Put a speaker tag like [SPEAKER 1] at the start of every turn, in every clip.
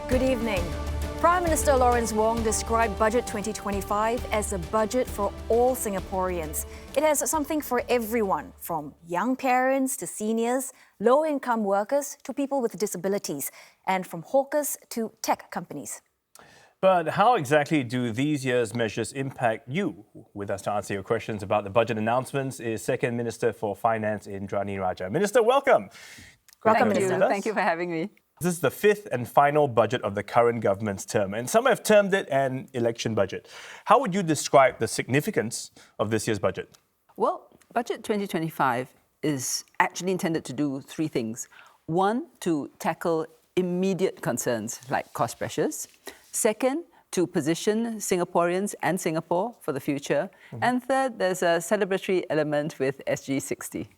[SPEAKER 1] Good evening. Prime Minister Lawrence Wong described Budget 2025 as a budget for all Singaporeans. It has something for everyone, from young parents to seniors, low-income workers to people with disabilities, and from hawkers to tech companies.
[SPEAKER 2] But how exactly do these year's measures impact you? With us to answer your questions about the budget announcements is Second Minister for Finance, Indranee Rajah. Minister, welcome.
[SPEAKER 1] Welcome,
[SPEAKER 3] Thank
[SPEAKER 1] Minister.
[SPEAKER 3] you. Thank you for having me.
[SPEAKER 2] This is the fifth and final budget of the current government's term, and some have termed it an election budget. How would you describe the significance of this year's budget?
[SPEAKER 3] Well, Budget 2025 is actually intended to do three things. One, to tackle immediate concerns like cost pressures. Second, to position Singaporeans and Singapore for the future. And third, there's a celebratory element with SG60.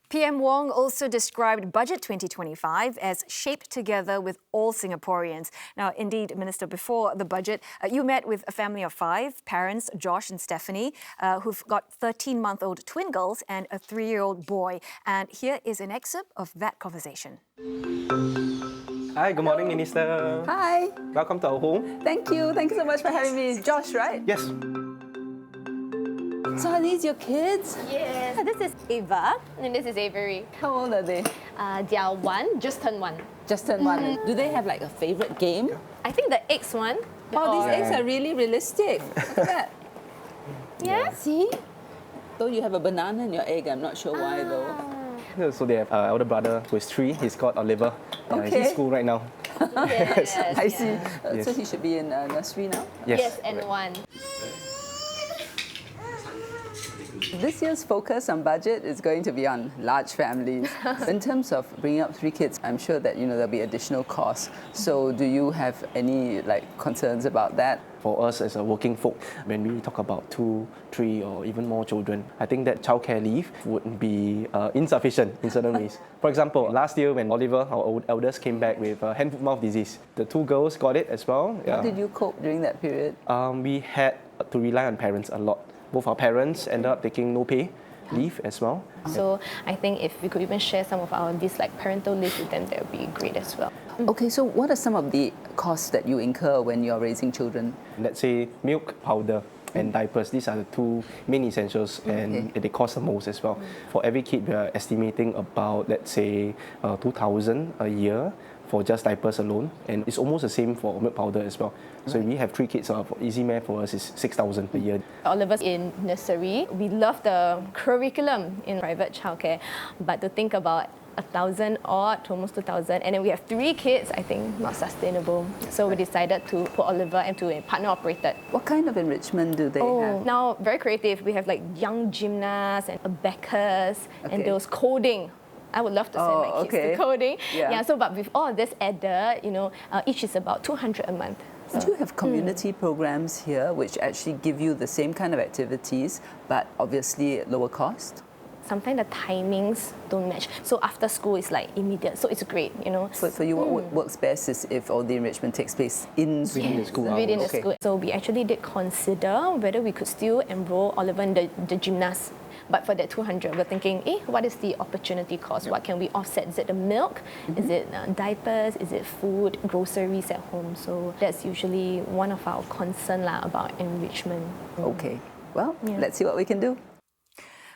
[SPEAKER 1] PM Wong also described Budget 2025 as shaped together with all Singaporeans. Now, indeed, Minister, before the budget, you met with a family of five, parents Josh and Stephanie, who've got 13-month-old twin girls and a 3-year-old boy. And here is an excerpt of that conversation.
[SPEAKER 4] Hi, good morning, Minister.
[SPEAKER 3] Hi.
[SPEAKER 4] Welcome to our home.
[SPEAKER 3] Thank you. Thank you so much for having me. Josh, right?
[SPEAKER 4] Yes.
[SPEAKER 3] So are these your kids?
[SPEAKER 5] Yes. This is Ava and this is Avery.
[SPEAKER 3] How old are they?
[SPEAKER 5] They are one, just turned one.
[SPEAKER 3] Just turned one. Do they have like a favorite game?
[SPEAKER 5] I think the eggs one.
[SPEAKER 3] Oh, these eggs are really realistic. Look at that.
[SPEAKER 5] Yeah. See?
[SPEAKER 3] Though you have a banana in your egg, I'm not sure why though.
[SPEAKER 4] So they have an elder brother who is 3. He's called Oliver. He's
[SPEAKER 3] Okay.
[SPEAKER 4] in school right now.
[SPEAKER 5] Yes.
[SPEAKER 3] I see.
[SPEAKER 4] Yes.
[SPEAKER 3] So he should be in nursery now?
[SPEAKER 5] Yes, and one.
[SPEAKER 3] This year's focus on budget is going to be on large families. In terms of bringing up 3 kids, I'm sure that there'll be additional costs. So do you have any concerns about that?
[SPEAKER 4] For us as a working folk, when we talk about 2, 3 or even more children, I think that childcare leave would be insufficient in certain ways. For example, last year when Oliver, our eldest, came back with hand-foot-mouth disease, the 2 girls got it as well.
[SPEAKER 3] How did you cope during that period?
[SPEAKER 4] We had to rely on parents a lot. Both our parents ended up taking no pay leave as well.
[SPEAKER 5] So I think if we could even share some of our these parental leave with them, that would be great as well.
[SPEAKER 3] Okay, so what are some of the costs that you incur when you're raising children?
[SPEAKER 4] Let's say milk, powder, and diapers. These are the 2 main essentials, and they cost the most as well. For every kid, we are estimating about, let's say, 2,000 a year for just diapers alone, and it's almost the same for milk powder as well. So if we have 3 kids, easy math for us is 6,000 per year.
[SPEAKER 5] Oliver's in nursery. We love the curriculum in private childcare, but to think about 1,000 odd to almost 2,000, and then we have 3 kids, I think not sustainable. So we decided to put Oliver into a partner operated.
[SPEAKER 3] What kind of enrichment do they have?
[SPEAKER 5] Now very creative. We have young gymnasts and abacus and those coding. I would love to send my kids to coding. Yeah. So but with all this added, each is about 200 a month.
[SPEAKER 3] Do you have community programs here which actually give you the same kind of activities but obviously at lower cost?
[SPEAKER 5] Sometimes the timings don't match. So after school is immediate. So it's great,
[SPEAKER 3] For you, what works best is if all the enrichment takes place in
[SPEAKER 4] Within the school hours.
[SPEAKER 5] Within the school. So we actually did consider whether we could still enroll Oliver in the gymnast. But for that 200, we're thinking, what is the opportunity cost? What can we offset? Is it the milk? Is it diapers? Is it food, groceries at home? So that's usually one of our concerns about enrichment.
[SPEAKER 3] Okay. Well, let's see what we can do.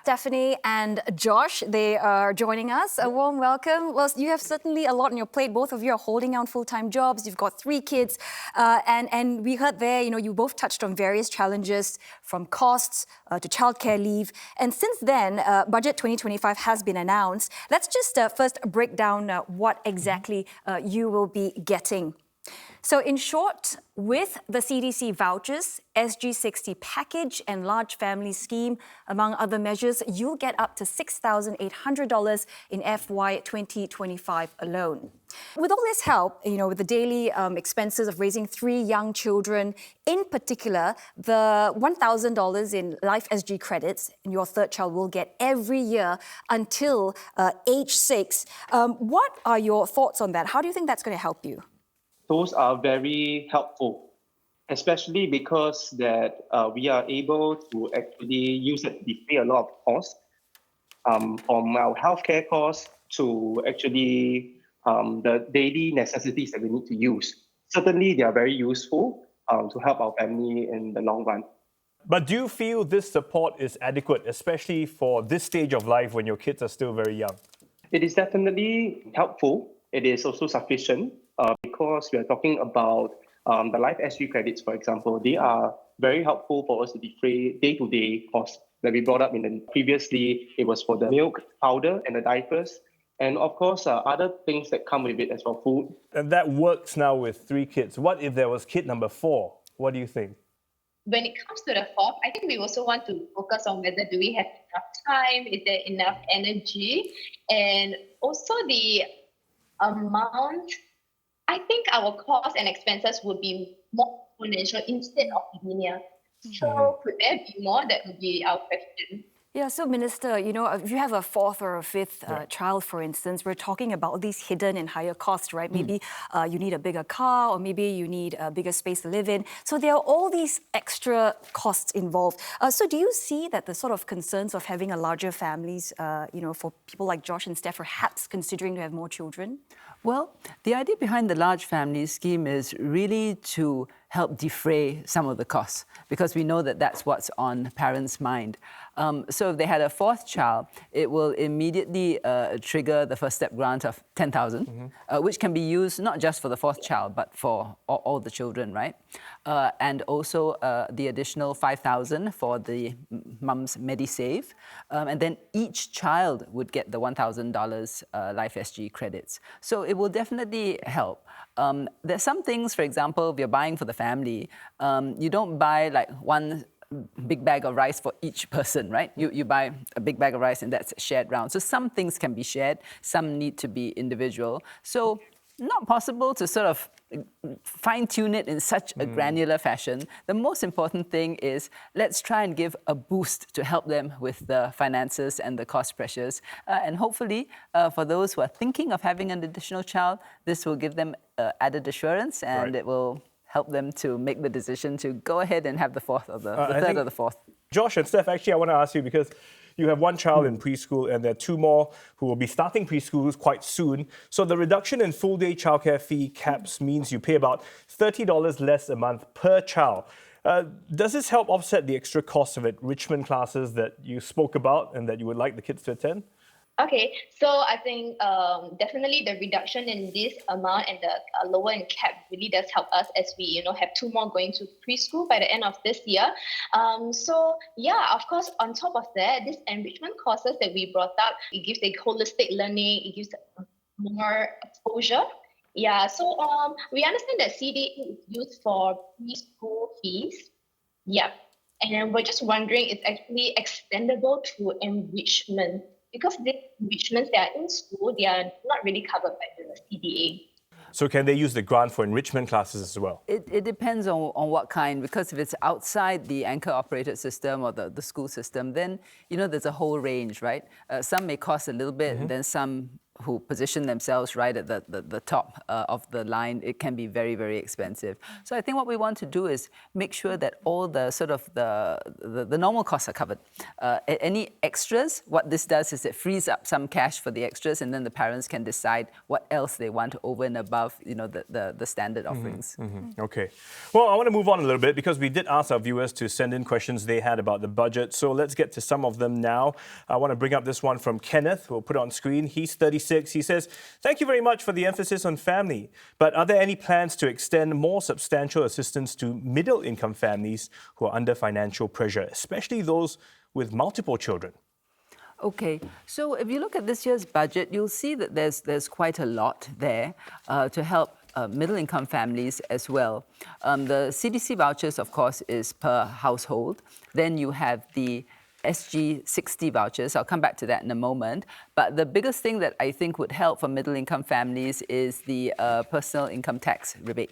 [SPEAKER 1] Stephanie and Josh, they are joining us. A warm welcome. Well, you have certainly a lot on your plate. Both of you are holding down full-time jobs. You've got 3 kids. And we heard there, you both touched on various challenges from costs to childcare leave. And since then, Budget 2025 has been announced. Let's just first break down what exactly you will be getting. So in short, with the CDC vouchers, SG60 package and large family scheme, among other measures, you'll get up to $6,800 in FY 2025 alone. With all this help, with the daily expenses of raising 3 young children, in particular, the $1,000 in Life SG credits your 3rd child will get every year until age 6. What are your thoughts on that? How do you think that's going to help you?
[SPEAKER 6] Those are very helpful, especially because that we are able to actually use it to defray a lot of costs from our healthcare costs to actually the daily necessities that we need to use. certainly they are very useful to help our family in the long run.
[SPEAKER 2] But do you feel this support is adequate, especially for this stage of life when your kids are still very young?
[SPEAKER 6] It is definitely helpful. It is also sufficient because we are talking about the Life SG credits, for example. They are very helpful for us to defray day-to-day costs that we brought up in the previously. It was for the milk, powder, and the diapers. And of course, other things that come with it as well, food.
[SPEAKER 2] And that works now with 3 kids. What if there was kid number 4? What do you think?
[SPEAKER 7] When it comes to the fourth, I think we also want to focus on whether do we have enough time, is there enough energy, and also the amount. I think our costs and expenses would be more exponential instead of linear. So could there be more? That would be our question.
[SPEAKER 1] Yeah, so Minister, if you have a 4th or a 5th child, for instance, we're talking about these hidden and higher costs, right? Maybe you need a bigger car, or maybe you need a bigger space to live in. So there are all these extra costs involved. So do you see that the sort of concerns of having a larger families, for people like Josh and Steph, perhaps considering to have more children?
[SPEAKER 3] Well, the idea behind the large family scheme is really to help defray some of the costs, because we know that that's what's on parents' mind. So if they had a 4th child, it will immediately trigger the first step grant of 10,000, which can be used not just for the 4th child, but for all the children, right? And also the additional 5,000 for the mum's MediSave. And then each child would get the $1,000 Life SG credits. So it will definitely help. There's some things, for example, if you're buying for the family, you don't buy like one big bag of rice for each person, right? You buy a big bag of rice and that's shared round. So some things can be shared, some need to be individual. So not possible to sort of fine-tune it in such a granular fashion. The most important thing is let's try and give a boost to help them with the finances and the cost pressures. And hopefully, for those who are thinking of having an additional child, this will give them added assurance, and it will help them to make the decision to go ahead and have the 4th or the 3rd or the 4th.
[SPEAKER 2] Josh and Steph, actually, I want to ask you, because you have 1 child in preschool and there are 2 more who will be starting preschool quite soon. So the reduction in full-day childcare fee caps means you pay about $30 less a month per child. Does this help offset the extra cost of enrichment classes that you spoke about and that you would like the kids to attend?
[SPEAKER 7] Okay, so I think definitely the reduction in this amount and the lower in cap really does help us as we, have 2 more going to preschool by the end of this year. So yeah, of course, on top of that, this enrichment courses that we brought up, it gives a holistic learning, it gives more exposure. Yeah, so we understand that CDA is used for preschool fees. Yeah, and then we're just wondering it's actually extendable to enrichment, because the enrichments that are in school, they are not really covered by the CDA.
[SPEAKER 2] So can they use the grant for enrichment classes as well?
[SPEAKER 3] It depends on what kind, because if it's outside the anchor-operated system or the school system, then, there's a whole range, right? Some may cost a little bit, then some who position themselves right at the top of the line, it can be very, very expensive. So I think what we want to do is make sure that all the sort of the normal costs are covered. Any extras, what this does is it frees up some cash for the extras, and then the parents can decide what else they want over and above, the standard offerings.
[SPEAKER 2] Okay. Well, I want to move on a little bit because we did ask our viewers to send in questions they had about the budget. So let's get to some of them now. I want to bring up this one from Kenneth. We'll put it on screen. He's 36. He says, "Thank you very much for the emphasis on family. But are there any plans to extend more substantial assistance to middle-income families who are under financial pressure, especially those with multiple children?"
[SPEAKER 3] Okay, so if you look at this year's budget, you'll see that there's quite a lot there to help middle-income families as well. The CDC vouchers, of course, is per household. Then you have the SG60 vouchers. I'll come back to that in a moment. But the biggest thing that I think would help for middle-income families is the personal income tax rebate.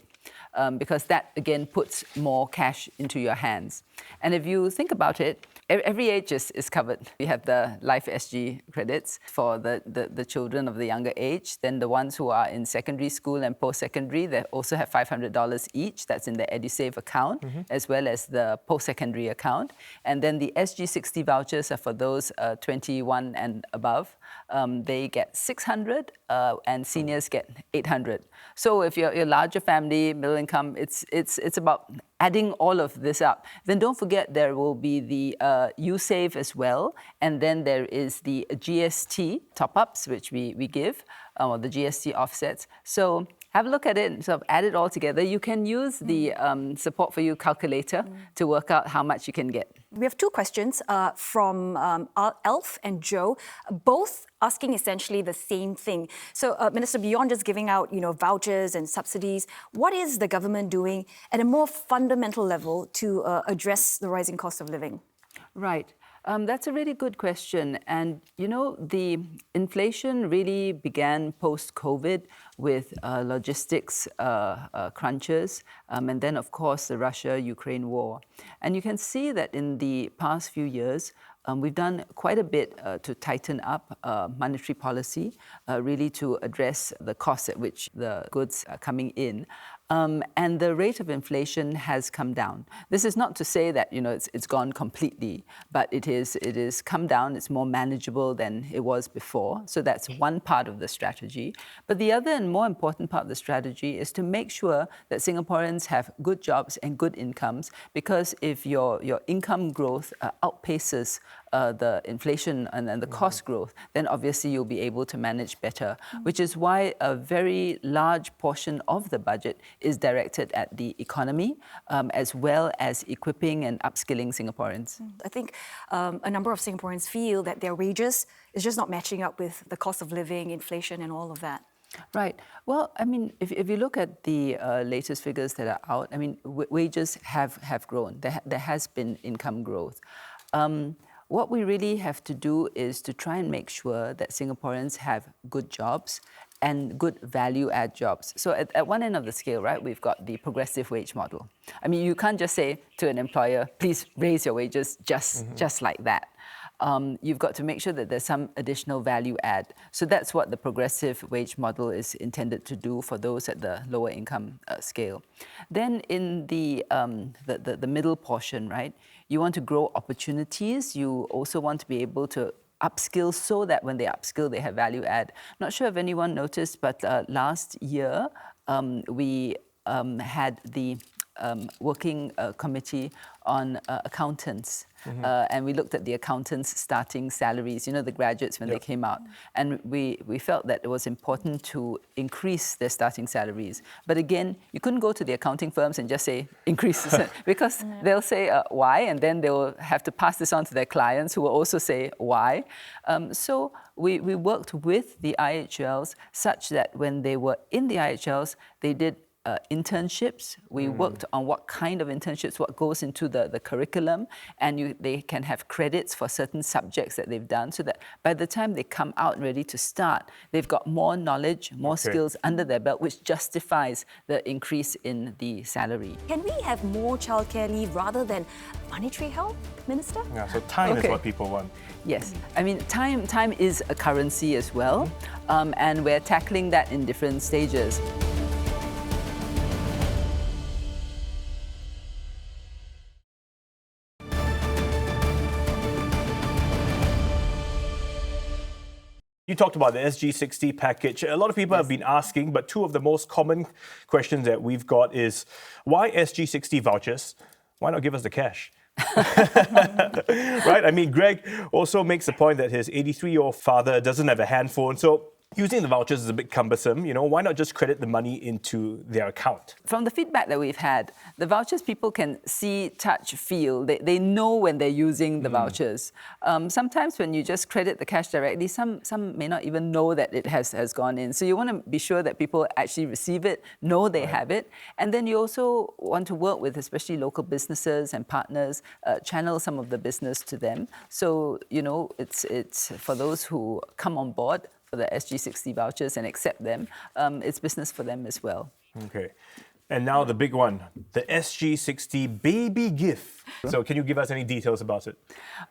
[SPEAKER 3] Because that, again, puts more cash into your hands. And if you think about it, every age is covered. We have the Life SG credits for the children of the younger age. Then the ones who are in secondary school and post-secondary, they also have $500 each. That's in the EduSave account, as well as the post-secondary account. And then the SG60 vouchers are for those 21 and above. they get 600 and seniors get 800. So if you're a larger family, middle income, it's about adding all of this up. Then don't forget there will be the YouSave as well, and then there is the GST top-ups, which we give, or the GST offsets. So have a look at it and sort of add it all together. You can use the Support for You calculator to work out how much you can get.
[SPEAKER 1] We have two questions from Elf and Joe, both asking essentially the same thing. So, Minister, beyond just giving out, vouchers and subsidies, what is the government doing at a more fundamental level to address the rising cost of living?
[SPEAKER 3] Right. That's a really good question. And, the inflation really began post-COVID with logistics crunches, and then, of course, the Russia-Ukraine war. And you can see that in the past few years, we've done quite a bit to tighten up monetary policy, really to address the costs at which the goods are coming in. And the rate of inflation has come down. This is not to say that it's gone completely, but it is come down. It's more manageable than it was before. So that's one part of the strategy. But the other and more important part of the strategy is to make sure that Singaporeans have good jobs and good incomes. Because if your income growth outpaces the inflation and the cost growth, then obviously you'll be able to manage better, which is why a very large portion of the budget is directed at the economy, as well as equipping and upskilling Singaporeans.
[SPEAKER 1] I think a number of Singaporeans feel that their wages is just not matching up with the cost of living, inflation, and all of that.
[SPEAKER 3] Right. Well, I mean, if you look at the latest figures that are out, I mean, wages have grown. There has been income growth. What we really have to do is to try and make sure that Singaporeans have good jobs and good value-add jobs. So at one end of the scale, right, we've got the progressive wage model. I mean, you can't just say to an employer, please raise your wages just like that. You've got to make sure that there's some additional value add. So that's what the progressive wage model is intended to do for those at the lower income scale. Then in the middle portion, right, you want to grow opportunities. You also want to be able to upskill so that when they upskill, they have value add. Not sure if anyone noticed, but last year we had the working committee on accountants. And we looked at the accountants' starting salaries, the graduates when they came out. And we felt that it was important to increase their starting salaries. But again, you couldn't go to the accounting firms and just say, increase, because they'll say why, and then they'll have to pass this on to their clients who will also say why. So we worked with the IHLs such that when they were in the IHLs, they did internships. We worked on what kind of internships, what goes into the curriculum, and they can have credits for certain subjects that they've done, so that by the time they come out ready to start, they've got more knowledge, more skills under their belt, which justifies the increase in the salary.
[SPEAKER 1] Can we have more childcare leave rather than monetary help, Minister?
[SPEAKER 2] Yeah, so time is what people want.
[SPEAKER 3] Yes, I mean, time is a currency as well, and we're tackling that in different stages.
[SPEAKER 2] You talked about the SG60 package. A lot of people have been asking, but two of the most common questions that we've got is, why SG60 vouchers? Why not give us the cash? Right? I mean, Greg also makes the point that his 83-year-old father doesn't have a handphone, so using the vouchers is a bit cumbersome. Why not just credit the money into their account?
[SPEAKER 3] From the feedback that we've had, the vouchers people can see, touch, feel. They know when they're using the vouchers. Sometimes when you just credit the cash directly, some may not even know that it has gone in. So you want to be sure that people actually receive it, know they have it. And then you also want to work with especially local businesses and partners, channel some of the business to them. So, it's for those who come on board for the SG60 vouchers and accept them, it's business for them as well.
[SPEAKER 2] Okay. And now the big one, the SG60 baby gift. So can you give us any details about it?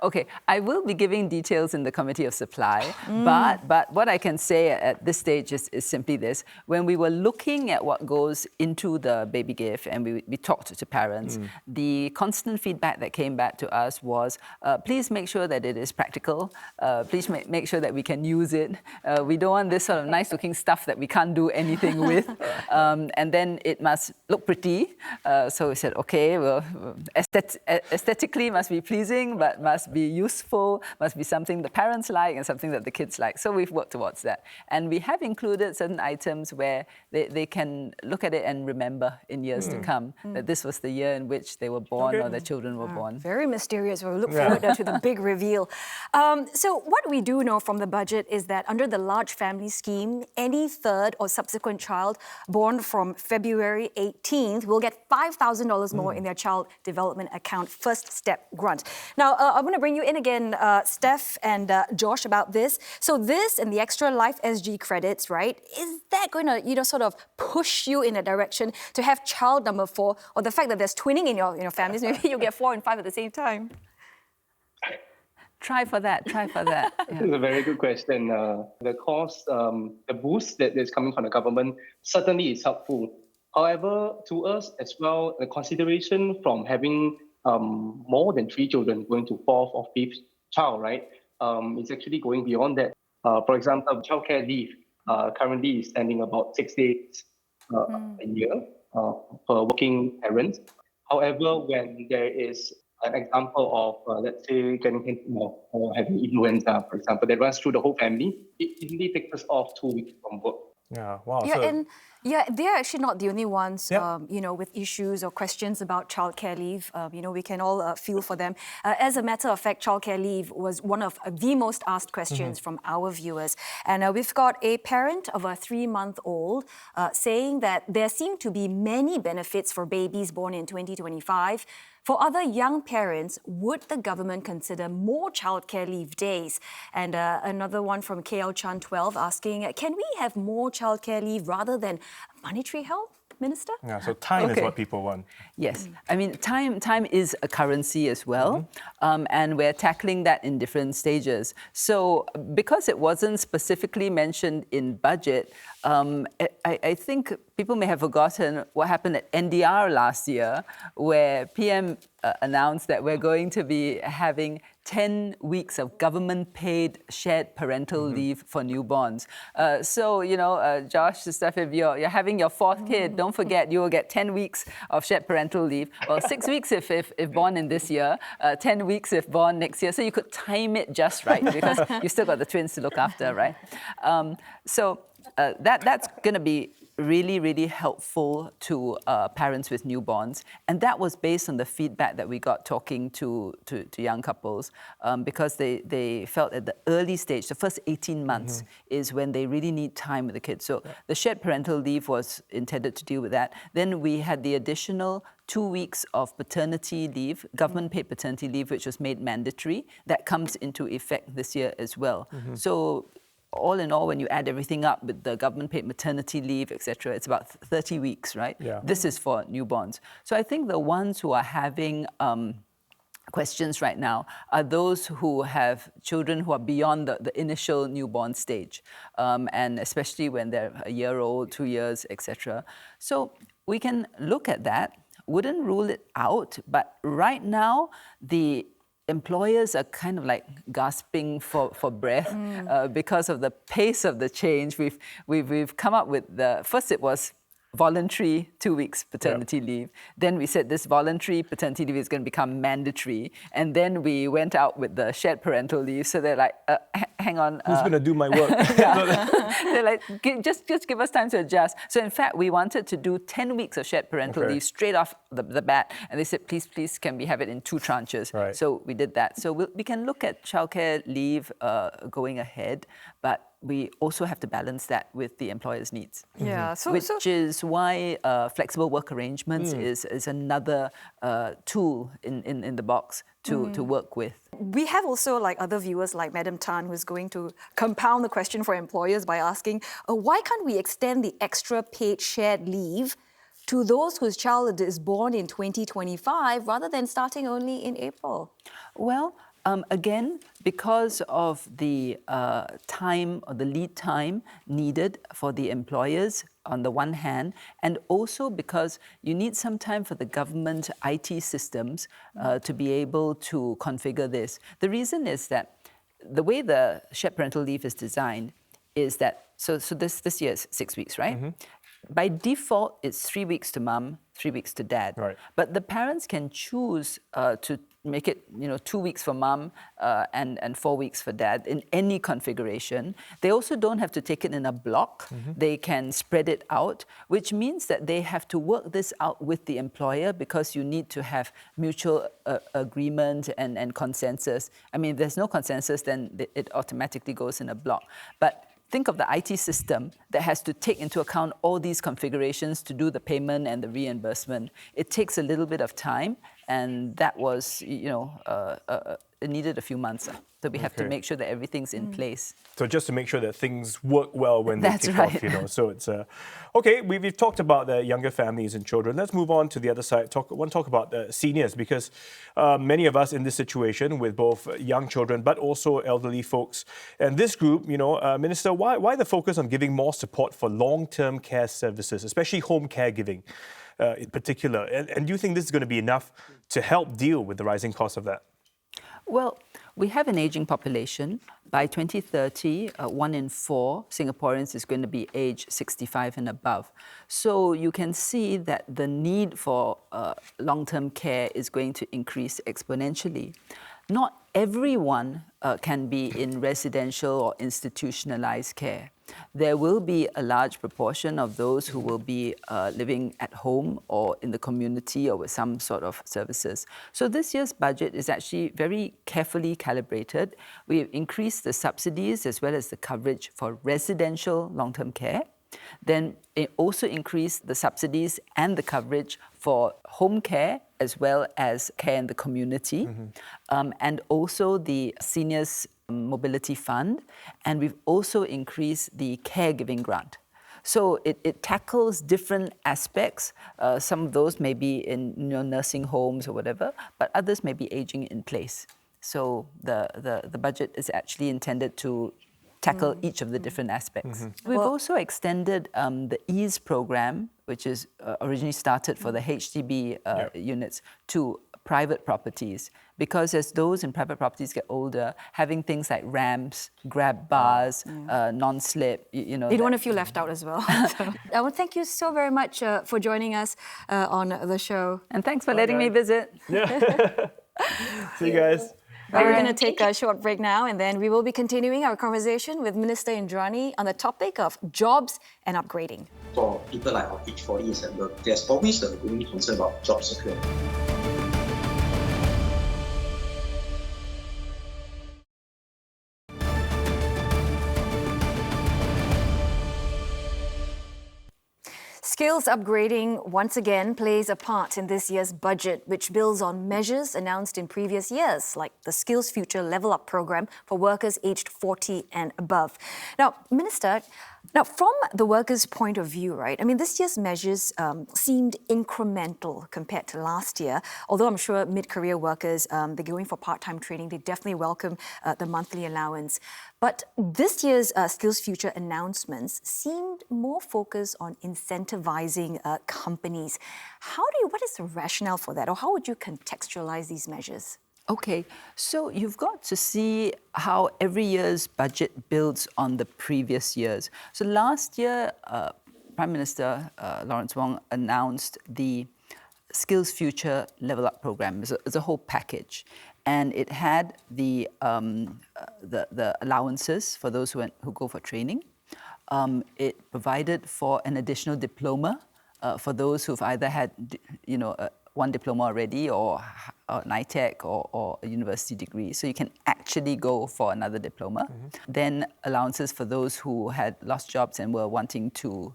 [SPEAKER 3] Okay, I will be giving details in the Committee of Supply, but what I can say at this stage is simply this. When we were looking at what goes into the baby gift and we talked to parents, the constant feedback that came back to us was, please make sure that it is practical. Please make sure that we can use it. We don't want this sort of nice looking stuff that we can't do anything with. And then it must look pretty. So we said, okay, well, aesthetically must be pleasing, but must be useful, must be something the parents like and something that the kids like. So we've worked towards that. And we have included certain items where they can look at it and remember in years to come that this was the year in which they were born or their children were born.
[SPEAKER 1] Very mysterious. We'll look forward to the big reveal. So what we do know from the budget is that under the large family scheme, any third or subsequent child born from February 18th will get $5,000 more in their child development account first step grant. Now, I'm going to bring you in again, Steph and Josh, about this. So this and the extra Life SG credits, right? Is that going to, sort of push you in a direction to have child number 4, or the fact that there's twinning in your families? Maybe you get 4 and 5 at the same time.
[SPEAKER 3] Try for that. Yeah.
[SPEAKER 6] This is a very good question. The cost, the boost that is coming from the government certainly is helpful. However, to us as well, the consideration from having more than 3 children going to 4th or 5th child, right, is actually going beyond that. For example, childcare leave currently is standing about 6 days a year for working parents. However, when there is an example of, let's say, getting or having influenza, for example, that runs through the whole family, it easily takes us off 2 weeks from work.
[SPEAKER 2] Yeah, wow.
[SPEAKER 1] Yeah, and they're actually not the only ones,
[SPEAKER 2] Yep.
[SPEAKER 1] with issues or questions about childcare leave. We can all feel for them. As a matter of fact, childcare leave was one of the most asked questions from our viewers. And we've got a parent of a 3-month-old saying that there seem to be many benefits for babies born in 2025. For other young parents, would the government consider more childcare leave days? And another one from KL Chan 12 asking, can we have more childcare leave rather than monetary help, Minister?
[SPEAKER 2] Yeah, so time is
[SPEAKER 3] Okay.
[SPEAKER 2] what people want.
[SPEAKER 3] Yes, I mean, time is a currency as well, and we're tackling that in different stages. So because it wasn't specifically mentioned in budget, I think people may have forgotten what happened at NDR last year, where PM announced that we're going to be having 10 weeks of government-paid shared parental leave for newborns. So, Josh, Steph, if you're having your 4th kid, don't forget you will get 10 weeks of shared parental leave. Well, 6 weeks if born in this year, 10 weeks if born next year. So you could time it just right because you still got the twins to look after, right? That's going to be really, really helpful to parents with newborns. And that was based on the feedback that we got talking to young couples because they felt at the early stage, the first 18 months is when they really need time with the kids. So the shared parental leave was intended to deal with that. Then we had the additional 2 weeks of paternity leave, government-paid paternity leave, which was made mandatory. That comes into effect this year as well. So all in all, when you add everything up with the government-paid maternity leave, etc., it's about 30 weeks, right?
[SPEAKER 2] Yeah.
[SPEAKER 3] This is for newborns. So I think the ones who are having questions right now are those who have children who are beyond the initial newborn stage, and especially when they're a year old, 2 years, etc. So we can look at that, wouldn't rule it out, but right now, the employers are kind of like gasping for breath because of the pace of the change. We've come up with first it was voluntary 2 weeks paternity leave. Then we said this voluntary paternity leave is going to become mandatory. And then we went out with the shared parental leave. So they're like, hang on.
[SPEAKER 2] Who's going to do my work?
[SPEAKER 3] They're like, just give us time to adjust. So in fact, we wanted to do 10 weeks of shared parental leave straight off the bat. And they said, please, can we have it in 2 tranches?
[SPEAKER 2] Right.
[SPEAKER 3] So we did that. So we can look at childcare leave going ahead, but we also have to balance that with the employer's needs.
[SPEAKER 1] Yeah,
[SPEAKER 3] Which is why flexible work arrangements is another tool in the box to work with.
[SPEAKER 1] We have also other viewers like Madam Tan, who's going to compound the question for employers by asking, why can't we extend the extra paid shared leave to those whose child is born in 2025 rather than starting only in April?
[SPEAKER 3] Well, again, because of the time or the lead time needed for the employers on the one hand, and also because you need some time for the government IT systems to be able to configure this. The reason is that the way the shared parental leave is designed is that, so this year is 6 weeks, right? By default, it's 3 weeks to mum, 3 weeks to dad.
[SPEAKER 2] Right.
[SPEAKER 3] But the parents can choose to make it, 2 weeks for mum and 4 weeks for dad in any configuration. They also don't have to take it in a block. They can spread it out, which means that they have to work this out with the employer because you need to have mutual agreement and consensus. I mean, if there's no consensus, then it automatically goes in a block. But think of the IT system that has to take into account all these configurations to do the payment and the reimbursement. It takes a little bit of time, and that was, it needed a few months. So we have to make sure that everything's in place.
[SPEAKER 2] So just to make sure that things work well when
[SPEAKER 3] That's
[SPEAKER 2] they kick
[SPEAKER 3] right.
[SPEAKER 2] off, So it's okay. We've talked about the younger families and children. Let's move on to the other side. I want to talk about the seniors because many of us in this situation with both young children but also elderly folks. And this group, Minister, why the focus on giving more support for long-term care services, especially home caregiving in particular? And do you think this is going to be enough to help deal with the rising cost of that?
[SPEAKER 3] Well, we have an aging population. By 2030, 1 in 4 Singaporeans is going to be aged 65 and above. So you can see that the need for long-term care is going to increase exponentially. Not everyone can be in residential or institutionalized care. There will be a large proportion of those who will be living at home or in the community or with some sort of services. So this year's budget is actually very carefully calibrated. We've increased the subsidies as well as the coverage for residential long-term care. Then it also increased the subsidies and the coverage for home care as well as care in the community, and also the Seniors Mobility Fund. And we've also increased the caregiving grant. So it tackles different aspects. Some of those may be in nursing homes or whatever, but others may be aging in place. So the budget is actually intended to tackle each of the different aspects. We've also extended the EASE program, which is originally started for the HDB units, to private properties. Because as those in private properties get older, having things like ramps, grab bars, non-slip,
[SPEAKER 1] You don't want to feel left out as well. So, I want to thank you so very much for joining us on the show.
[SPEAKER 3] And thanks for letting me visit.
[SPEAKER 2] See you guys.
[SPEAKER 1] We're going to take a short break now, and then we will be continuing our conversation with Minister Indranee on the topic of jobs and upgrading.
[SPEAKER 8] For people like our age 40 and above, there's always a growing concern about job security.
[SPEAKER 1] Skills upgrading once again plays a part in this year's budget, which builds on measures announced in previous years, like the SkillsFuture Level-Up program for workers aged 40 and above. Now, Minister, from the workers' point of view, right, I mean, this year's measures seemed incremental compared to last year, although I'm sure mid-career workers, they're going for part-time training, they definitely welcome the monthly allowance. But this year's SkillsFuture announcements seemed more focused on incentivizing companies. What is the rationale for that, or how would you contextualize these measures?
[SPEAKER 3] Okay, so you've got to see how every year's budget builds on the previous years. So last year, Prime Minister Lawrence Wong announced the SkillsFuture Level-Up program as a whole package. And it had the allowances for those who go for training. It provided for an additional diploma for those who've either had, one diploma already or an ITEC or a university degree. So you can actually go for another diploma. Then allowances for those who had lost jobs and were wanting to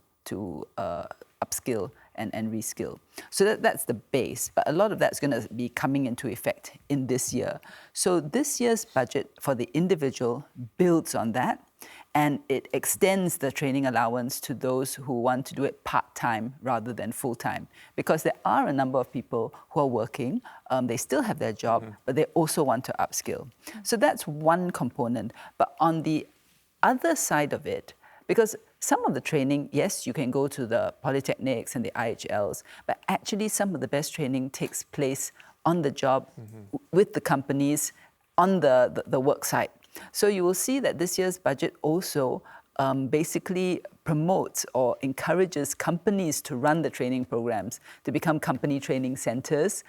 [SPEAKER 3] upskill and reskill. So that's the base. But a lot of that's going to be coming into effect in this year. So this year's budget for the individual builds on that. and it extends the training allowance to those who want to do it part-time rather than full-time. Because there are a number of people who are working, they still have their job, but they also want to upskill. So that's one component. But on the other side of it, because some of the training, yes, you can go to the polytechnics and the IHLs, but actually some of the best training takes place on the job with the companies on the work site. So you will see that this year's budget also basically promotes or encourages companies to run the training programs, to become company training centers,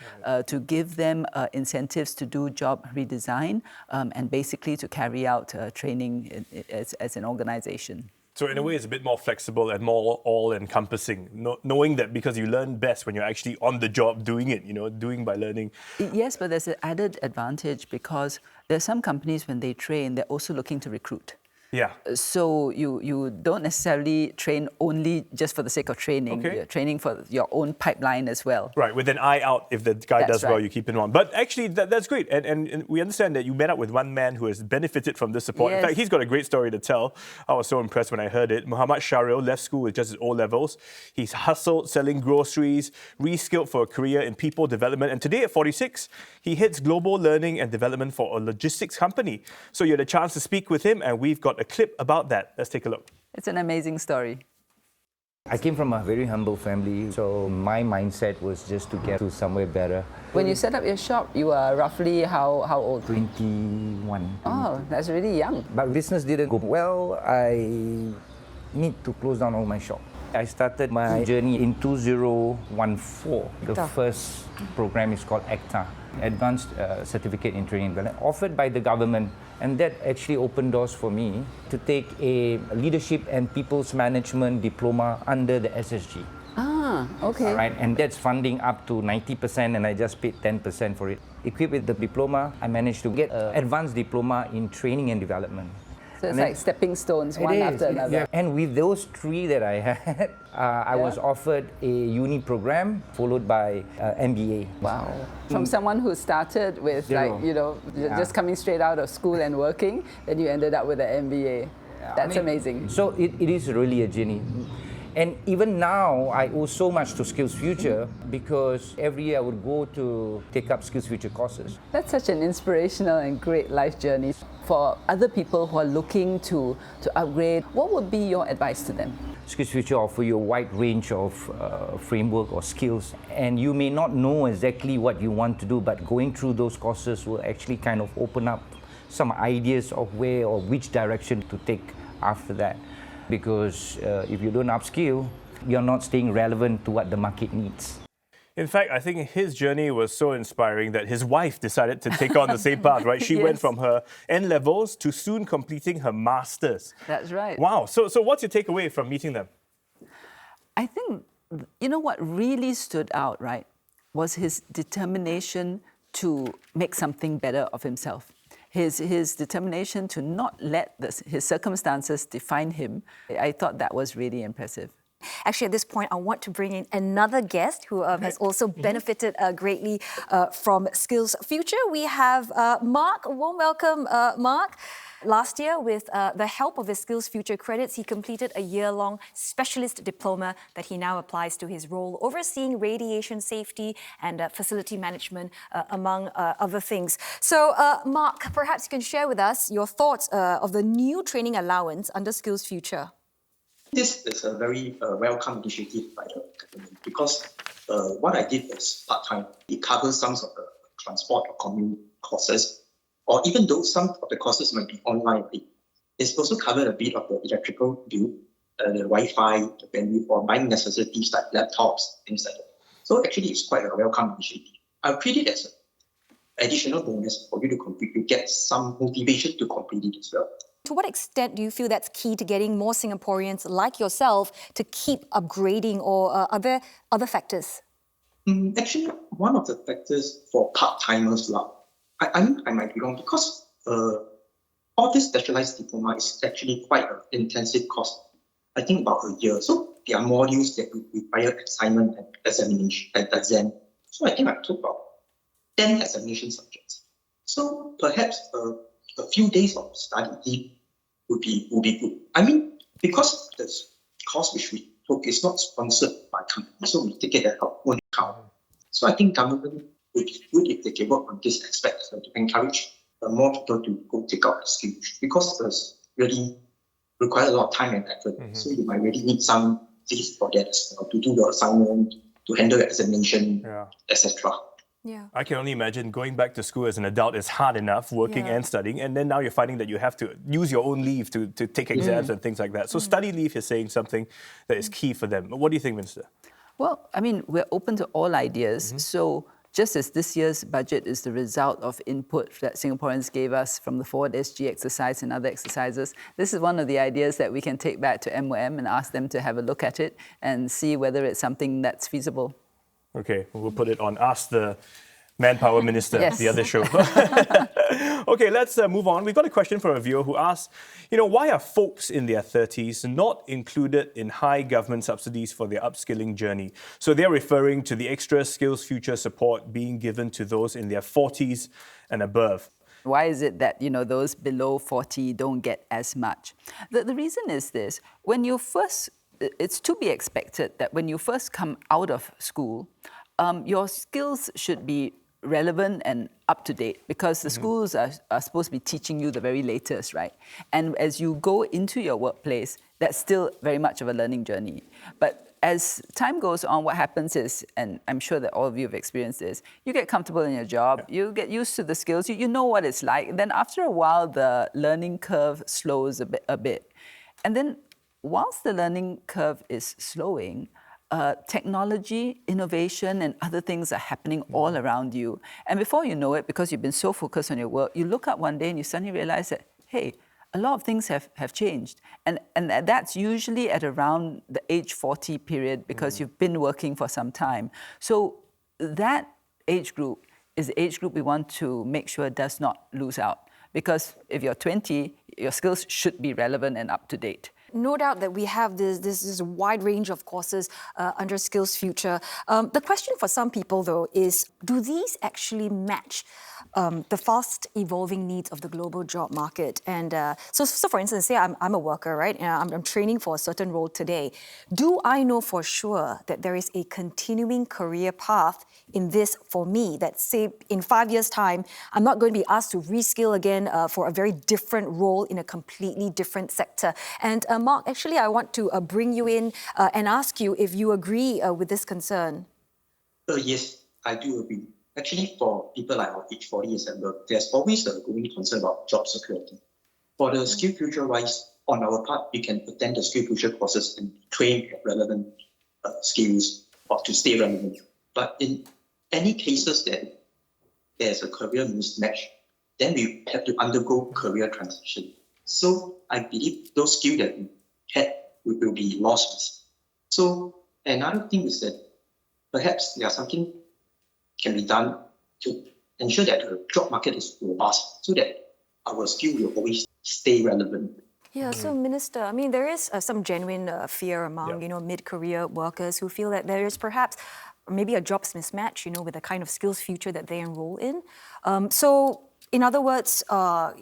[SPEAKER 3] to give them incentives to do job redesign, and basically to carry out training as an organization.
[SPEAKER 2] So in a way, it's a bit more flexible and more all-encompassing, knowing that because you learn best when you're actually on the job doing it, doing by learning.
[SPEAKER 3] Yes, but there's an added advantage because there are some companies, when they train, they're also looking to recruit.
[SPEAKER 2] Yeah.
[SPEAKER 3] So you don't necessarily train only just for the sake of training.
[SPEAKER 2] Okay.
[SPEAKER 3] You're training for your own pipeline as well.
[SPEAKER 2] Right, with an eye out if the guy
[SPEAKER 3] That's
[SPEAKER 2] does well,
[SPEAKER 3] right.
[SPEAKER 2] you keep him on. But actually, that's great. And we understand that you met up with one man who has benefited from this support. In
[SPEAKER 3] Yes.
[SPEAKER 2] fact, he's got a great story to tell. I was so impressed when I heard it. Muhammad Sharil left school with just his O-levels. He's hustled selling groceries, reskilled for a career in people development. And today at 46, he heads global learning and development for a logistics company. So you had a chance to speak with him, and we've got a clip about that. Let's take a look.
[SPEAKER 3] It's an amazing story.
[SPEAKER 9] I came from a very humble family, so my mindset was just to get to somewhere better.
[SPEAKER 3] When you set up your shop, you were roughly how old?
[SPEAKER 9] 21.
[SPEAKER 3] Oh, that's really young.
[SPEAKER 9] But business didn't go well. I need to close down all my shop. I started my journey in 2014. The first program is called ACTA, Advanced Certificate in Training and Development, offered by the government. And that actually opened doors for me to take a leadership and people's management diploma under the SSG.
[SPEAKER 3] Ah, okay.
[SPEAKER 9] All right, and that's funding up to 90%, and I just paid 10% for it. Equipped with the diploma, I managed to get an advanced diploma in training and development.
[SPEAKER 3] So it's
[SPEAKER 9] And
[SPEAKER 3] like
[SPEAKER 9] then-
[SPEAKER 3] stepping stones,
[SPEAKER 9] It
[SPEAKER 3] one
[SPEAKER 9] is,
[SPEAKER 3] after another.
[SPEAKER 9] yeah. And with those three that I had, I was offered a uni program followed by MBA.
[SPEAKER 3] Wow. From someone who started with
[SPEAKER 9] Zero.
[SPEAKER 3] just coming straight out of school and working, then you ended up with an MBA. That's amazing.
[SPEAKER 9] So it is really a journey. And even now, I owe so much to SkillsFuture because every year I would go to take up SkillsFuture courses.
[SPEAKER 3] That's such an inspirational and great life journey. For other people who are looking to upgrade, what would be your advice to them?
[SPEAKER 9] SkillsFuture offer you a wide range of framework or skills, and you may not know exactly what you want to do, but going through those courses will actually kind of open up some ideas of where or which direction to take after that. Because if you don't upskill, you're not staying relevant to what the market needs.
[SPEAKER 2] In fact, I think his journey was so inspiring that his wife decided to take on the same path, right? She went
[SPEAKER 3] Yes.
[SPEAKER 2] from her N-levels to soon completing her master's.
[SPEAKER 3] That's right.
[SPEAKER 2] Wow. So what's your takeaway from meeting them?
[SPEAKER 3] I think, what really stood out, right, was his determination to make something better of himself. His determination to not let his circumstances define him. I thought that was really impressive.
[SPEAKER 1] Actually, at this point, I want to bring in another guest who has also benefited greatly from SkillsFuture. We have Mark. A warm welcome, Mark. Last year, with the help of his SkillsFuture credits, he completed a year-long specialist diploma that he now applies to his role overseeing radiation safety and facility management, among other things. So, Mark, perhaps you can share with us your thoughts of the new training allowance under SkillsFuture.
[SPEAKER 8] This is a very welcome initiative by the government because what I did was part-time. It covers some of the transport or commute courses, or even though some of the courses might be online, it's also covered a bit of the electrical bill, the Wi-Fi, the bandwidth, or buying necessities like laptops, things like that. So actually, it's quite a welcome initiative. I treat it as an additional bonus for you to complete. You get some motivation to complete it as well.
[SPEAKER 1] To what extent do you feel that's key to getting more Singaporeans like yourself to keep upgrading, or are there other factors?
[SPEAKER 8] Actually, one of the factors for part-timers, I might be wrong, because all this specialized diploma is actually quite an intensive course. I think about a year. So there are modules that require assignment and examination and exam. So I think I took about 10 examination subjects. So perhaps a few days of study would be good. I mean, because the course which we took is not sponsored by companies, so we take it at our own account. So I think government would be good if they can work on this aspect to encourage more people to go take out the skills, because it's really require a lot of time and effort. So you might really need some fees for that as well, to do your assignment, to handle your examination, etc.
[SPEAKER 1] Yeah.
[SPEAKER 2] I can only imagine going back to school as an adult is hard enough, working and studying, and then now you're finding that you have to use your own leave to take exams and things like that. So study leave is saying something that is key for them. What do you think, Minister?
[SPEAKER 3] Well, I mean, we're open to all ideas. So just as this year's budget is the result of input that Singaporeans gave us from the Forward SG exercise and other exercises, this is one of the ideas that we can take back to MOM and ask them to have a look at it and see whether it's something that's feasible.
[SPEAKER 2] Okay, we'll put it on Ask the Manpower Minister,
[SPEAKER 3] Yes.
[SPEAKER 2] the other show. Okay, let's move on. We've got a question from a viewer who asks, why are folks in their 30s not included in high government subsidies for their upskilling journey? So they're referring to the extra SkillsFuture support being given to those in their 40s and above.
[SPEAKER 3] Why is it that, those below 40 don't get as much? The reason is this. It's to be expected that when you first come out of school, your skills should be relevant and up to date, because the schools are supposed to be teaching you the very latest, right? And as you go into your workplace, that's still very much of a learning journey. But as time goes on, what happens is, and I'm sure that all of you have experienced this, you get comfortable in your job, you get used to the skills, you know what it's like. And then after a while, the learning curve slows a bit. And then whilst the learning curve is slowing, technology, innovation, and other things are happening all around you. And before you know it, because you've been so focused on your work, you look up one day and you suddenly realize that, hey, a lot of things have changed. And that's usually at around the age 40 period, because you've been working for some time. So that age group is the age group we want to make sure does not lose out. Because if you're 20, your skills should be relevant and up to date.
[SPEAKER 1] No doubt that we have this wide range of courses under SkillsFuture. The question for some people, though, is do these actually match the fast evolving needs of the global job market? And so for instance, say I'm a worker, right? And I'm training for a certain role today. Do I know for sure that there is a continuing career path in this for me, that say in 5 years' time, I'm not going to be asked to reskill again for a very different role in a completely different sector? And Mark, actually, I want to bring you in and ask you if you agree with this concern.
[SPEAKER 8] Yes, I do agree. Actually, for people like our age 40 years and above, there's always a growing concern about job security. For the SkillsFuture-wise, on our part, you can attend the SkillsFuture courses and train relevant skills or to stay relevant. But in any cases that there's a career mismatch, then we have to undergo career transition. So I believe those skills that we had will be lost. So another thing is that perhaps there's something can be done to ensure that the job market is robust, so that our skill will always stay relevant.
[SPEAKER 1] Yeah, so Minister, I mean, there is some genuine fear among, mid-career workers who feel that there is perhaps maybe a jobs mismatch, with the kind of SkillsFuture that they enroll in. So in other words,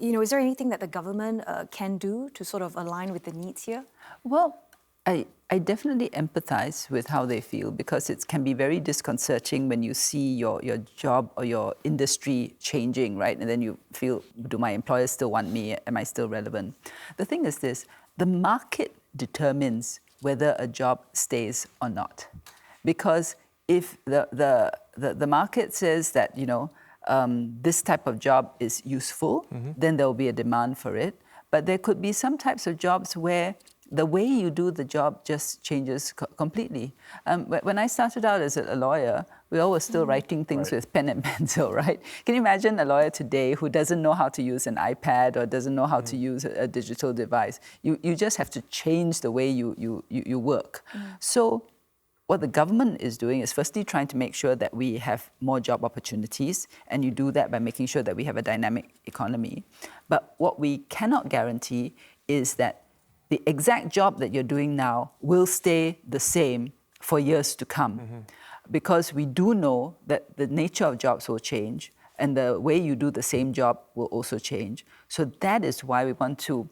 [SPEAKER 1] is there anything that the government can do to sort of align with the needs here?
[SPEAKER 3] Well, I definitely empathize with how they feel, because it can be very disconcerting when you see your job or your industry changing, right? And then you feel, do my employers still want me? Am I still relevant? The thing is this, the market determines whether a job stays or not. Because if the market says that, this type of job is useful, then there will be a demand for it. But there could be some types of jobs where the way you do the job just changes completely. When I started out as a lawyer, we all were still writing things with pen and pencil, right? Can you imagine a lawyer today who doesn't know how to use an iPad or doesn't know how to use a digital device? You just have to change the way you work. So what the government is doing is firstly trying to make sure that we have more job opportunities, and you do that by making sure that we have a dynamic economy. But what we cannot guarantee is that the exact job that you're doing now will stay the same for years to come. Because we do know that the nature of jobs will change, and the way you do the same job will also change. So that is why we want to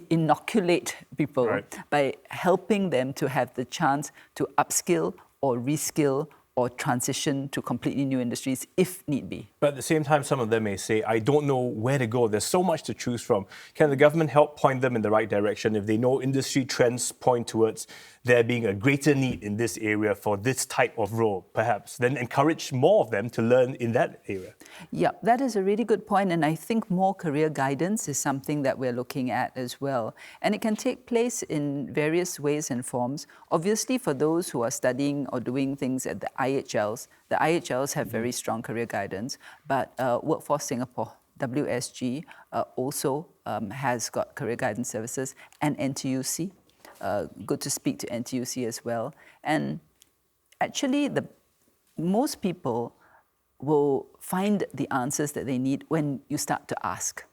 [SPEAKER 3] inoculate people
[SPEAKER 2] Right.
[SPEAKER 3] by helping them to have the chance to upskill or reskill or transition to completely new industries if need be.
[SPEAKER 2] But at the same time, some of them may say, I don't know where to go. There's so much to choose from. Can the government help point them in the right direction if they know industry trends point towards there being a greater need in this area for this type of role, perhaps? Then encourage more of them to learn in that area.
[SPEAKER 3] Yeah, that is a really good point, and I think more career guidance is something that we're looking at as well. And it can take place in various ways and forms. Obviously, for those who are studying or doing things at the IHLs have very strong career guidance, but Workforce Singapore, WSG, also has got career guidance services, and NTUC. Good to speak to NTUC as well. And actually, most people will find the answers that they need when you start to ask.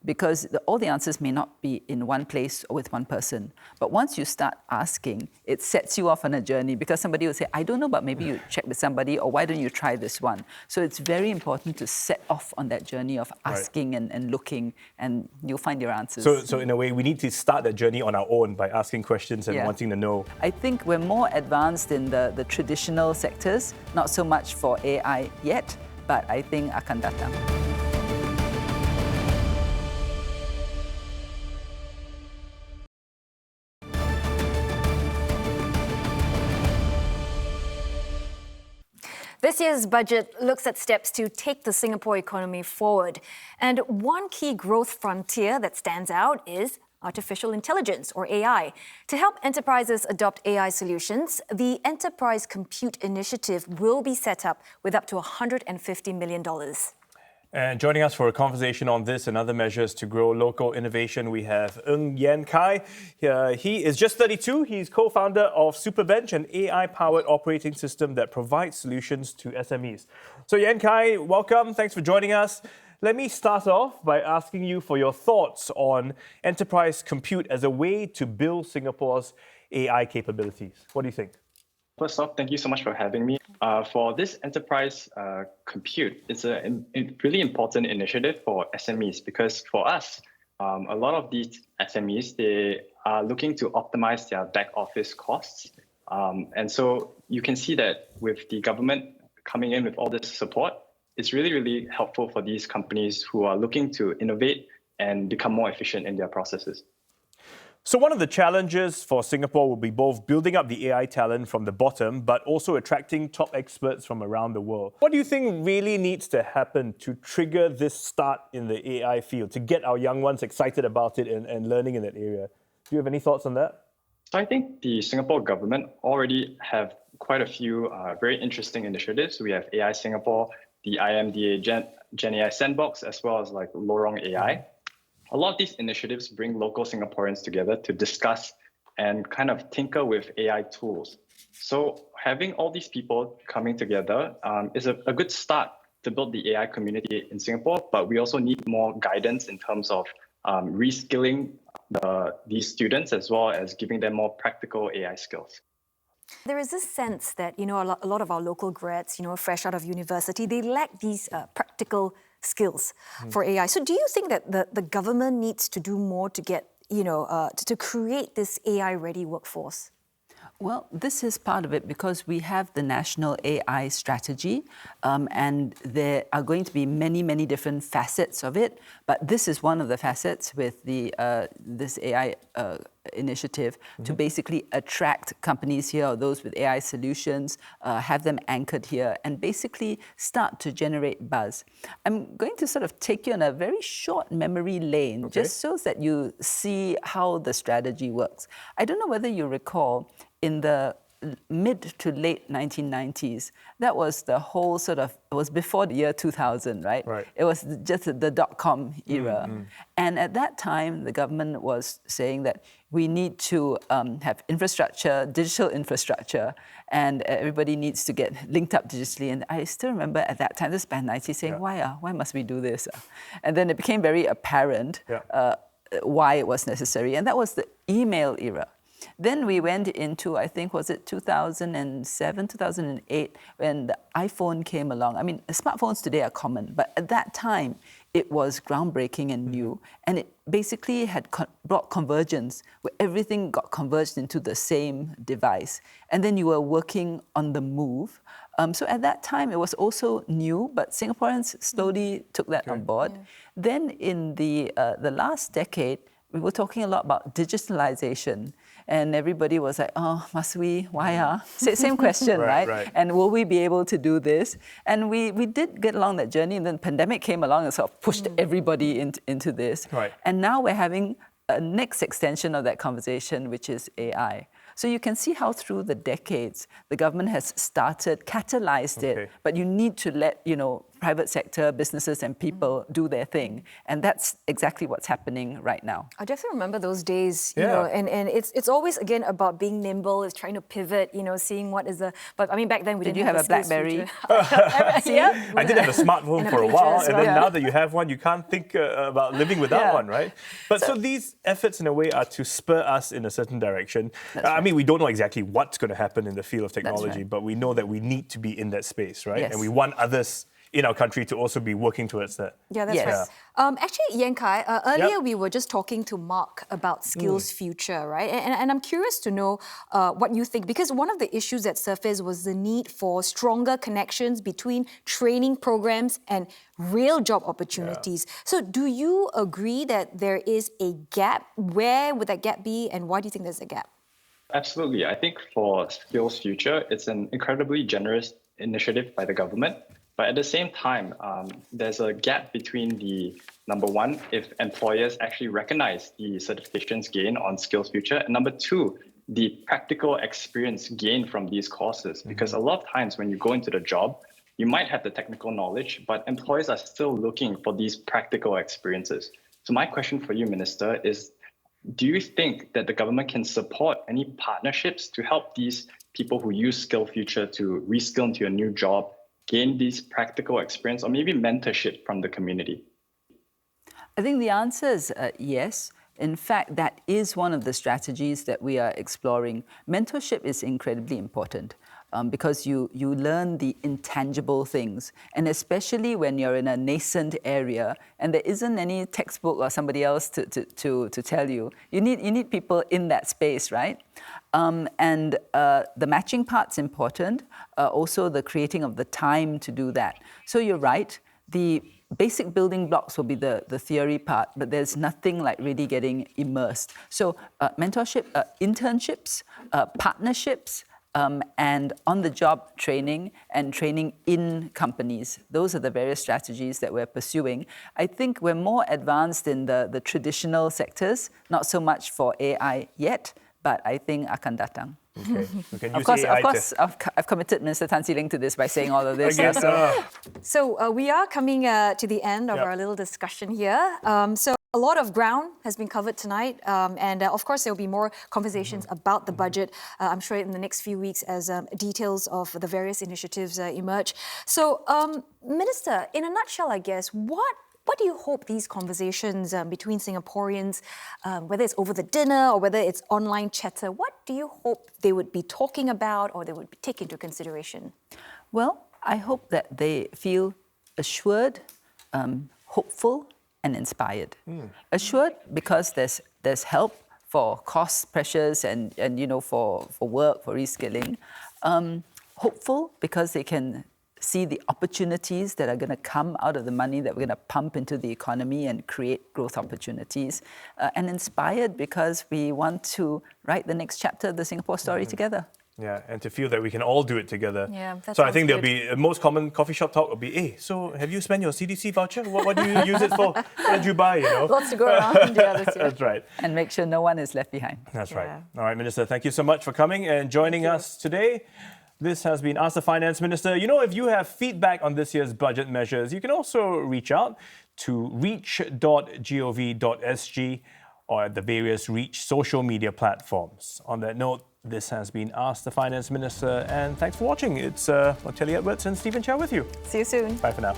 [SPEAKER 3] Because all the answers may not be in one place or with one person. But once you start asking, it sets you off on a journey, because somebody will say, I don't know, but maybe you check with somebody, or why don't you try this one? So it's very important to set off on that journey of asking and looking, and you'll find your answers.
[SPEAKER 2] So in a way, we need to start that journey on our own by asking questions and wanting to know.
[SPEAKER 3] I think we're more advanced in the traditional sectors, not so much for AI yet, but I think akan datang.
[SPEAKER 1] This year's budget looks at steps to take the Singapore economy forward. And one key growth frontier that stands out is artificial intelligence, or AI. To help enterprises adopt AI solutions, the Enterprise Compute Initiative will be set up with up to $150 million.
[SPEAKER 2] And joining us for a conversation on this and other measures to grow local innovation, we have Ng Yen Kai. He is just 32. He's co-founder of Superbench, an AI-powered operating system that provides solutions to SMEs. So Yen Kai, welcome. Thanks for joining us. Let me start off by asking you for your thoughts on enterprise compute as a way to build Singapore's AI capabilities. What do you think?
[SPEAKER 10] First off, thank you so much for having me. For this enterprise compute, it's a really important initiative for SMEs, because for us, a lot of these SMEs, they are looking to optimize their back office costs. And so you can see that with the government coming in with all this support, it's really, really helpful for these companies who are looking to innovate and become more efficient in their processes.
[SPEAKER 2] So one of the challenges for Singapore will be both building up the AI talent from the bottom, but also attracting top experts from around the world. What do you think really needs to happen to trigger this start in the AI field, to get our young ones excited about it and learning in that area? Do you have any thoughts on that?
[SPEAKER 10] So I think the Singapore government already have quite a few very interesting initiatives. We have AI Singapore, the IMDA Gen AI Sandbox, as well as like Lorong AI. A lot of these initiatives bring local Singaporeans together to discuss and kind of tinker with AI tools. So having all these people coming together is a good start to build the AI community in Singapore, but we also need more guidance in terms of reskilling these students, as well as giving them more practical AI skills.
[SPEAKER 1] There is this sense that, a lot of our local grads, fresh out of university, they lack these practical skills for AI. So do you think that the government needs to do more to get, to create this AI-ready workforce?
[SPEAKER 3] Well, this is part of it because we have the National AI Strategy, and there are going to be many, many different facets of it. But this is one of the facets with this AI initiative to basically attract companies here, or those with AI solutions, have them anchored here, and basically start to generate buzz. I'm going to sort of take you on a very short memory lane, just so that you see how the strategy works. I don't know whether you recall, in the mid to late 1990s, that was the whole it was before the year 2000, right? It was just the dot-com era. And at that time, the government was saying that we need to have infrastructure, digital infrastructure, and everybody needs to get linked up digitally. And I still remember at that time, this is back in the 90s, saying, why must we do this? And then it became very apparent why it was necessary. And that was the email era. Then we went into, I think, was it 2007, 2008, when the iPhone came along. I mean, smartphones today are common, but at that time, it was groundbreaking and new, and it basically had brought convergence, where everything got converged into the same device. And then you were working on the move. So at that time, it was also new, but Singaporeans slowly took that on board. Yeah. Then in the last decade, we were talking a lot about digitalization. And everybody was like, oh, must we? Why? Same question, right? And will we be able to do this? And we did get along that journey, and then the pandemic came along and sort of pushed everybody into this. Right. And now we're having a next extension of that conversation, which is AI. So you can see how through the decades, the government has catalyzed it, but you need to let, private sector, businesses and people do their thing. And that's exactly what's happening right now.
[SPEAKER 1] I definitely remember those days, and it's always, again, about being nimble, it's trying to pivot, seeing what is but I mean, back then we didn't have
[SPEAKER 3] a BlackBerry?
[SPEAKER 2] I did have a smartphone for a while, and then now that you have one, you can't think about living without one, right? But so these efforts, in a way, are to spur us in a certain direction. I mean, we don't know exactly what's going to happen in the field of technology, but we know that we need to be in that space, right? Yes. And we want others in our country to also be working towards that.
[SPEAKER 1] Yeah, that's right. Actually, Yen Kai, earlier we were just talking to Mark about SkillsFuture, right? And I'm curious to know what you think, because one of the issues that surfaced was the need for stronger connections between training programs and real job opportunities. So do you agree that there is a gap? Where would that gap be, and why do you think there's a gap?
[SPEAKER 10] Absolutely. I think for SkillsFuture, it's an incredibly generous initiative by the government. But at the same time, there's a gap between the, number one, if employers actually recognize the certifications gained on SkillsFuture, and number two, the practical experience gained from these courses. Because a lot of times when you go into the job, you might have the technical knowledge, but employers are still looking for these practical experiences. So my question for you, Minister, is do you think that the government can support any partnerships to help these people who use SkillsFuture to reskill into a new job, gain these practical experience, or maybe mentorship from the community?
[SPEAKER 3] I think the answer is yes. In fact, that is one of the strategies that we are exploring. Mentorship is incredibly important because you learn the intangible things, and especially when you're in a nascent area and there isn't any textbook or somebody else to tell you. You need people in that space, right? And the matching part's important, also the creating of the time to do that. So you're right, the basic building blocks will be the theory part, but there's nothing like really getting immersed. So mentorship, internships, partnerships, and on-the-job training and training in companies. Those are the various strategies that we're pursuing. I think we're more advanced in the traditional sectors, not so much for AI yet, but I think akan datang.
[SPEAKER 2] Okay. We can use
[SPEAKER 3] Of course, I've committed Minister Tan See Leng to this by saying all of this.
[SPEAKER 1] So we are coming to the end of our little discussion here. So a lot of ground has been covered tonight, and of course there will be more conversations about the budget, I'm sure in the next few weeks as details of the various initiatives emerge. So Minister, in a nutshell, I guess, what do you hope these conversations between Singaporeans, whether it's over the dinner or whether it's online chatter, what do you hope they would be talking about or they would take into consideration?
[SPEAKER 3] Well, I hope that they feel assured, hopeful, and inspired. Assured because there's help for cost pressures and for work, for reskilling. Hopeful because they can see the opportunities that are going to come out of the money that we're going to pump into the economy and create growth opportunities. And inspired because we want to write the next chapter of the Singapore story together.
[SPEAKER 2] Yeah, and to feel that we can all do it together.
[SPEAKER 1] Yeah, that
[SPEAKER 2] so I think there'll be the most common coffee shop talk will be, hey, so have you spent your CDC voucher? What do you use it for? What did you buy,
[SPEAKER 1] Lots to go around, this year.
[SPEAKER 2] That's right.
[SPEAKER 3] And make sure no one is left behind.
[SPEAKER 2] That's right. All right, Minister, thank you so much for coming and joining us today. This has been Ask the Finance Minister. If you have feedback on this year's budget measures, you can also reach out to reach.gov.sg or at the various Reach social media platforms. On that note, this has been Ask the Finance Minister, and thanks for watching. It's Telly Edwards and Stephen Chow with you.
[SPEAKER 1] See you soon.
[SPEAKER 2] Bye for now.